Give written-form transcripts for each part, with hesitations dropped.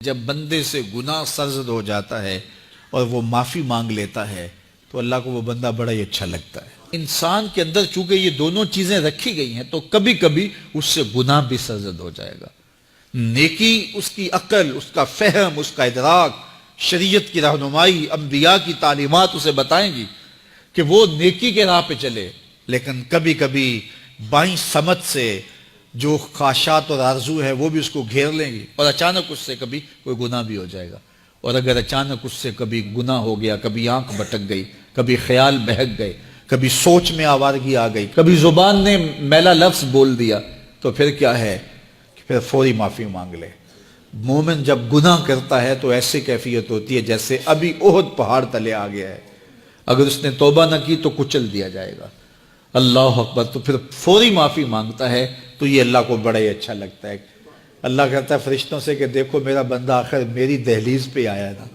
جب بندے سے گناہ سرزد ہو جاتا ہے اور وہ معافی مانگ لیتا ہے تو اللہ کو وہ بندہ بڑا ہی اچھا لگتا ہے۔ انسان کے اندر چونکہ یہ دونوں چیزیں رکھی گئی ہیں تو کبھی کبھی اس سے گناہ بھی سرزد ہو جائے گا۔ نیکی اس کی عقل، اس کا فہم، اس کا ادراک، شریعت کی رہنمائی، انبیاء کی تعلیمات اسے بتائیں گی کہ وہ نیکی کے راہ پہ چلے، لیکن کبھی کبھی بائیں سمت سے جو خواہشات اور آرزو ہے وہ بھی اس کو گھیر لیں گی اور اچانک اس سے کبھی کوئی گناہ بھی ہو جائے گا۔ اور اگر اچانک اس سے کبھی گناہ ہو گیا، کبھی آنکھ بھٹک گئی، کبھی خیال بہک گئے، کبھی سوچ میں آوارگی آ گئی، کبھی زبان نے میلا لفظ بول دیا، تو پھر کیا ہے کہ پھر فوری معافی مانگ لے۔ مومن جب گناہ کرتا ہے تو ایسی کیفیت ہوتی ہے جیسے ابھی احد پہاڑ تلے آ گیا ہے، اگر اس نے توبہ نہ کی تو کچل دیا جائے گا۔ اللہ اکبر، تو پھر فوری معافی مانگتا ہے تو یہ اللہ کو بڑا ہی اچھا لگتا ہے۔ اللہ کہتا ہے فرشتوں سے کہ دیکھو میرا بندہ آخر میری دہلیز پہ آیا نا،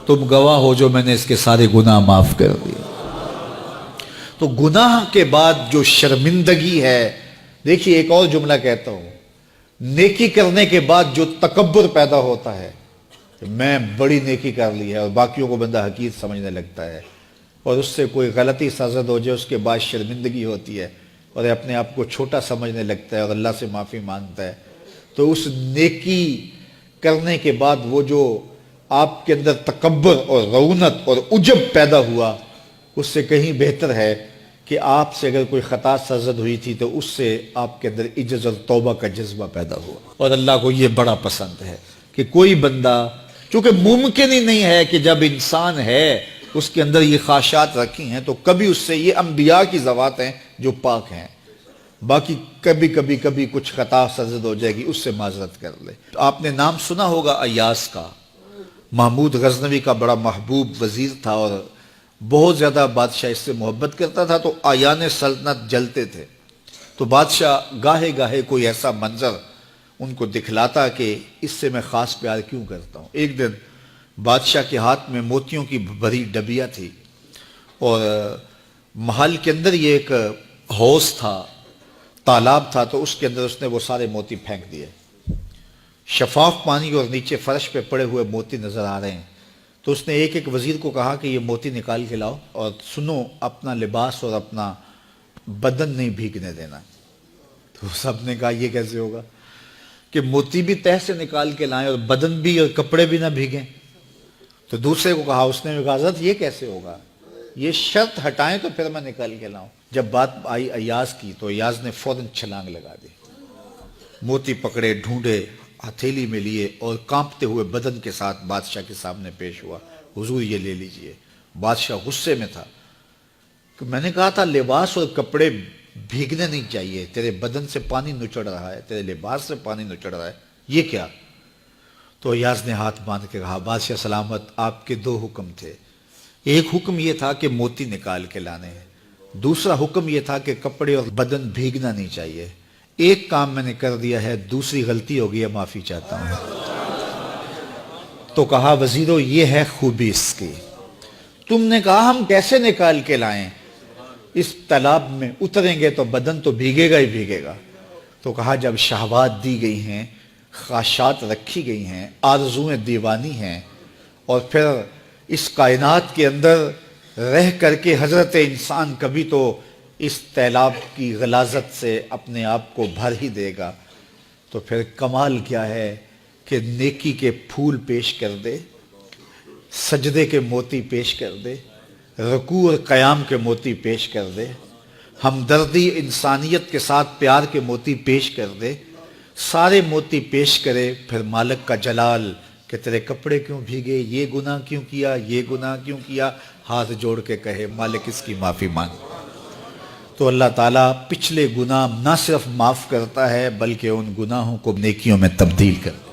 تم گواہ ہو جو میں نے اس کے سارے گناہ معاف کر دیے۔ تو گناہ کے بعد جو شرمندگی ہے، دیکھیے ایک اور جملہ کہتا ہوں، نیکی کرنے کے بعد جو تکبر پیدا ہوتا ہے کہ میں بڑی نیکی کر لی ہے اور باقیوں کو بندہ حقیر سمجھنے لگتا ہے، اور اس سے کوئی غلطی سرزد ہو جائے اس کے بعد شرمندگی ہوتی ہے اور اپنے آپ کو چھوٹا سمجھنے لگتا ہے اور اللہ سے معافی مانگتا ہے، تو اس نیکی کرنے کے بعد وہ جو آپ کے اندر تکبر اور رعونت اور عجب پیدا ہوا، اس سے کہیں بہتر ہے کہ آپ سے اگر کوئی خطا سرزد ہوئی تھی تو اس سے آپ کے اندر عجز اور توبہ کا جذبہ پیدا ہوا۔ اور اللہ کو یہ بڑا پسند ہے کہ کوئی بندہ، چونکہ ممکن ہی نہیں ہے کہ جب انسان ہے اس کے اندر یہ خواہشات رکھی ہیں تو کبھی اس سے، یہ انبیاء کی ذوات ہیں جو پاک ہیں، باقی کبھی کچھ خطا سرزد ہو جائے گی، اس سے معذرت کر لے۔ آپ نے نام سنا ہوگا ایاس کا، محمود غزنوی کا بڑا محبوب وزیر تھا اور بہت زیادہ بادشاہ اس سے محبت کرتا تھا، تو آیان سلطنت جلتے تھے، تو بادشاہ گاہے گاہے کوئی ایسا منظر ان کو دکھلاتا کہ اس سے میں خاص پیار کیوں کرتا ہوں۔ ایک دن بادشاہ کے ہاتھ میں موتیوں کی بھری ڈبیا تھی اور محل کے اندر یہ ایک حوض تھا، تالاب تھا، تو اس کے اندر اس نے وہ سارے موتی پھینک دیے۔ شفاف پانی اور نیچے فرش پہ پڑے ہوئے موتی نظر آ رہے ہیں، تو اس نے ایک ایک وزیر کو کہا کہ یہ موتی نکال کے لاؤ اور سنو اپنا لباس اور اپنا بدن نہیں بھیگنے دینا۔ تو سب نے کہا یہ کیسے ہوگا کہ موتی بھی تہ سے نکال کے لائیں اور بدن بھی اور کپڑے بھی نہ بھیگیں؟ تو دوسرے کو کہا، اس نے کہا حضرت یہ کیسے ہوگا، یہ شرط ہٹائیں تو پھر میں نکال کے لاؤں۔ جب بات آئی ایاز کی تو ایاز نے فوراً چھلانگ لگا دی، موتی پکڑے، ڈھونڈے، ہتھیلی میں لیے اور کانپتے ہوئے بدن کے ساتھ بادشاہ کے سامنے پیش ہوا۔ حضور یہ لے لیجئے۔ بادشاہ غصے میں تھا کہ میں نے کہا تھا لباس اور کپڑے بھیگنے نہیں چاہیے، تیرے بدن سے پانی نچڑ رہا ہے، تیرے لباس سے پانی نچڑ رہا ہے، یہ کیا؟ تو ایاز نے ہاتھ باندھ کے کہا، بادشاہ سلامت، آپ کے دو حکم تھے، ایک حکم یہ تھا کہ موتی نکال کے لانے ہیں، دوسرا حکم یہ تھا کہ کپڑے اور بدن بھیگنا نہیں چاہیے۔ ایک کام میں نے کر دیا ہے، دوسری غلطی ہو گئی ہے، معافی چاہتا ہوں۔ تو کہا وزیرو یہ ہے خوبی اس کی، تم نے کہا ہم کیسے نکال کے لائیں، اس تالاب میں اتریں گے تو بدن تو بھیگے گا ہی بھیگے گا۔ تو کہا جب شہوات دی گئی ہیں، خواہشات رکھی گئی ہیں، آرزویں دیوانی ہیں، اور پھر اس کائنات کے اندر رہ کر کے حضرت انسان کبھی تو اس تالاب کی غلاظت سے اپنے آپ کو بھر ہی دے گا، تو پھر کمال کیا ہے کہ نیکی کے پھول پیش کر دے، سجدے کے موتی پیش کر دے، رکوع اور قیام کے موتی پیش کر دے، ہمدردی انسانیت کے ساتھ پیار کے موتی پیش کر دے، سارے موتی پیش کرے، پھر مالک کا جلال کہ تیرے کپڑے کیوں بھیگے، یہ گناہ کیوں کیا، یہ گناہ کیوں کیا، ہاتھ جوڑ کے کہے مالک اس کی معافی مانگ، تو اللہ تعالیٰ پچھلے گناہ نہ صرف معاف کرتا ہے بلکہ ان گناہوں کو نیکیوں میں تبدیل کرتا ہے۔